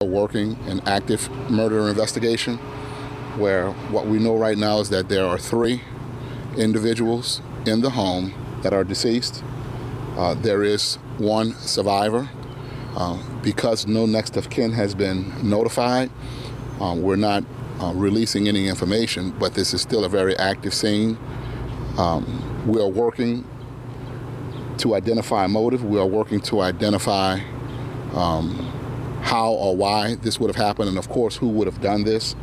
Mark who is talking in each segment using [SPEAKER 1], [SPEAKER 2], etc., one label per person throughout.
[SPEAKER 1] Working an active murder investigation where what we know right now is that there are 3 individuals in the home that are deceased. There is 1 survivor. Because no next of kin has been notified, we're not releasing any information, but this is still a very active scene. We are working to identify a motive. We are working to identify how or why this would have happened, and of course who would have done this.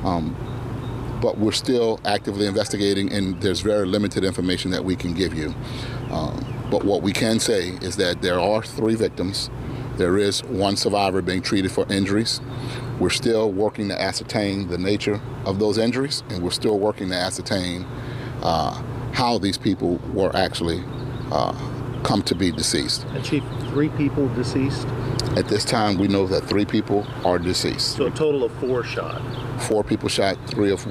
[SPEAKER 1] But we're still actively investigating, and there's very limited information that we can give you. But what we can say is that there are 3 victims. There is 1 survivor being treated for injuries. We're still working to ascertain the nature of those injuries, and we're still working to ascertain how these people were actually come to be deceased.
[SPEAKER 2] And Chief, 3 people deceased?
[SPEAKER 1] At this time, we know that 3 people are deceased.
[SPEAKER 2] So a total of 4 shot?
[SPEAKER 1] 4 people shot, 3 of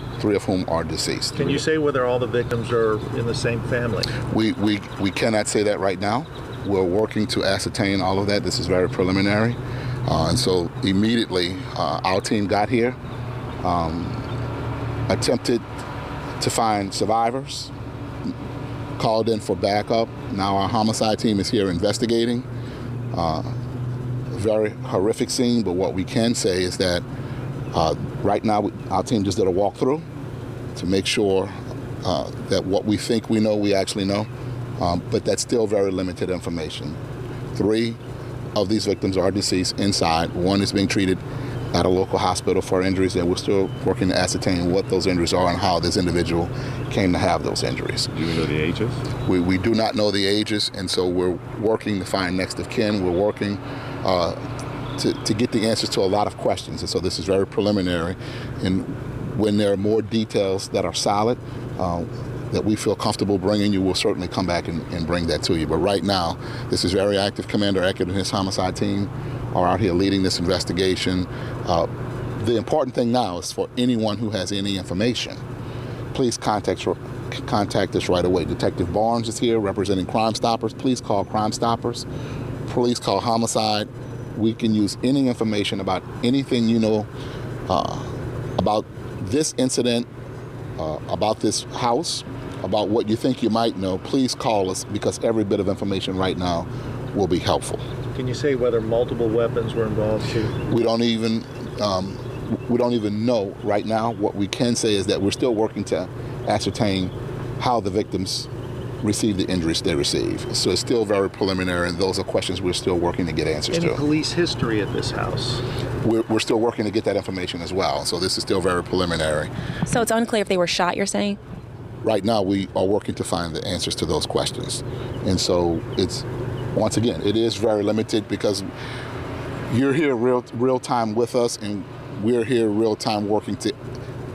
[SPEAKER 1] whom are deceased.
[SPEAKER 2] Can you say whether all the victims are in the same family?
[SPEAKER 1] We cannot say that right now. We're working to ascertain all of that. This is very preliminary. And so immediately our team got here, attempted to find survivors, called in for backup. Now our homicide team is here investigating. Very horrific scene, but what we can say is that right now our team just did a walkthrough to make sure that what we think we know, we actually know. But that's still very limited information. 3 of these victims are deceased inside. 1 is being treated at a local hospital for injuries, and we're still working to ascertain what those injuries are and how this individual came to have those injuries.
[SPEAKER 3] Do you know the ages?
[SPEAKER 1] We do not know the ages, and so we're working to find next of kin. We're working to get the answers to a lot of questions, and so this is very preliminary. And when there are more details that are solid, that we feel comfortable bringing you, we'll certainly come back and bring that to you. But right now, this is very active. Commander Eckert and his homicide team are out here leading this investigation. The important thing now is for anyone who has any information, please contact us right away. Detective Barnes is here representing Crime Stoppers. Please call Crime Stoppers. Please call Homicide. We can use any information about anything you know about this incident, about this house, about what you think you might know. Please call us, because every bit of information right now will be helpful.
[SPEAKER 2] Can you say whether multiple weapons were involved too?
[SPEAKER 1] We don't even know right now. What we can say is that we're still working to ascertain how the victims received the injuries they received. So it's still very preliminary, and those are questions we're still working to get answers to.
[SPEAKER 2] Any police history at this house?
[SPEAKER 1] We're still working to get that information as well. So this is still very preliminary.
[SPEAKER 4] So it's unclear if they were shot, you're saying?
[SPEAKER 1] Right now, we are working to find the answers to those questions. And so it's, once again, it is very limited because you're here real time with us, and we're here real time working to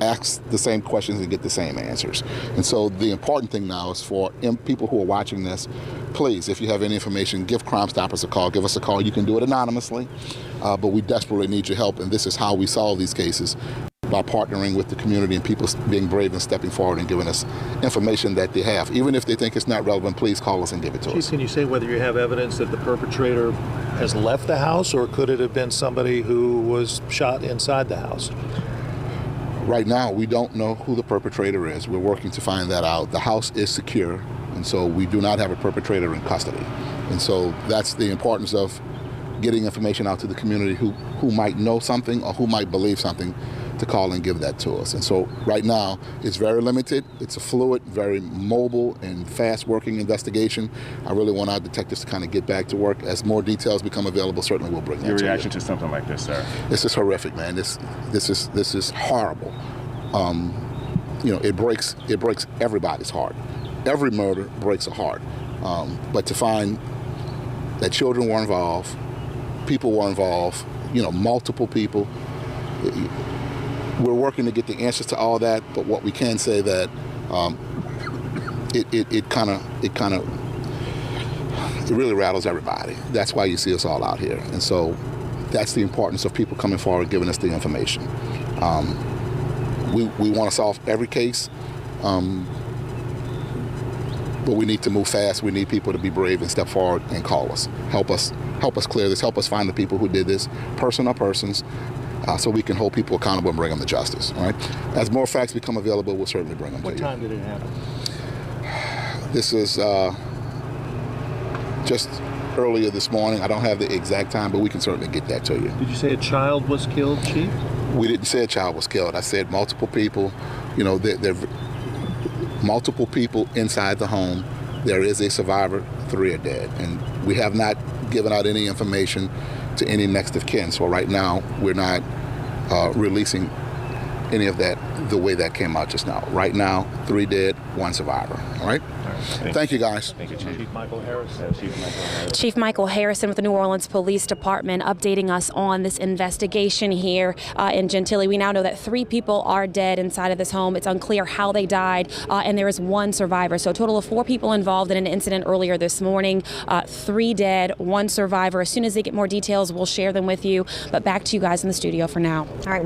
[SPEAKER 1] ask the same questions and get the same answers. And so the important thing now is for people who are watching this, please, if you have any information, give Crime Stoppers a call. Give us a call. You can do it anonymously, but we desperately need your help, and this is how we solve these cases, by partnering with the community and people being brave and stepping forward and giving us information that they have. Even if they think it's not relevant, please call us and give it to us.
[SPEAKER 2] Chief, can you say whether you have evidence that the perpetrator has left the house, or could it have been somebody who was shot inside the house?
[SPEAKER 1] Right now, we don't know who the perpetrator is. We're working to find that out. The house is secure, and so we do not have a perpetrator in custody. And so that's the importance of getting information out to the community who might know something or who might believe something, to call and give that to us. And so right now, it's very limited. It's a fluid, very mobile and fast-working investigation. I really want our detectives to kind of get back to work. As more details become available, certainly we'll bring that to you.
[SPEAKER 3] Your reaction to something like this, sir?
[SPEAKER 1] This is horrific, man. This is horrible. It breaks everybody's heart. Every murder breaks a heart. But to find that children were involved, people were involved, multiple people. We're working to get the answers to all that, but what we can say that it really rattles everybody. That's why you see us all out here, and so that's the importance of people coming forward, giving us the information. We want to solve every case. but we need to move fast. We need people to be brave and step forward and call us. Help us clear this. Help us find the people who did this, person or persons, so we can hold people accountable and bring them to justice. All right. As more facts become available, we'll certainly bring them to you.
[SPEAKER 2] What time did it happen?
[SPEAKER 1] This is just earlier this morning. I don't have the exact time, but we can certainly get that to you.
[SPEAKER 2] Did you say a child was killed, Chief?
[SPEAKER 1] We didn't say a child was killed. I said multiple people. You know, there multiple people inside the home. There is a survivor. 3 are dead, and we have not given out any information to any next of kin. So right now, we're not releasing any of that the way that came out just now. Right now, 3 dead, 1 survivor. All right? Thank you, guys.
[SPEAKER 3] Thank you, Chief.
[SPEAKER 2] Chief Michael Harrison.
[SPEAKER 3] Chief Michael Harrison.
[SPEAKER 4] Chief Michael Harrison with the New Orleans Police Department updating us on this investigation here in Gentilly. We now know that 3 people are dead inside of this home. It's unclear how they died, and there is 1 survivor. So a total of 4 people involved in an incident earlier this morning. 3 dead, 1 survivor. As soon as they get more details, we'll share them with you. But back to you guys in the studio for now.
[SPEAKER 5] All right. Well,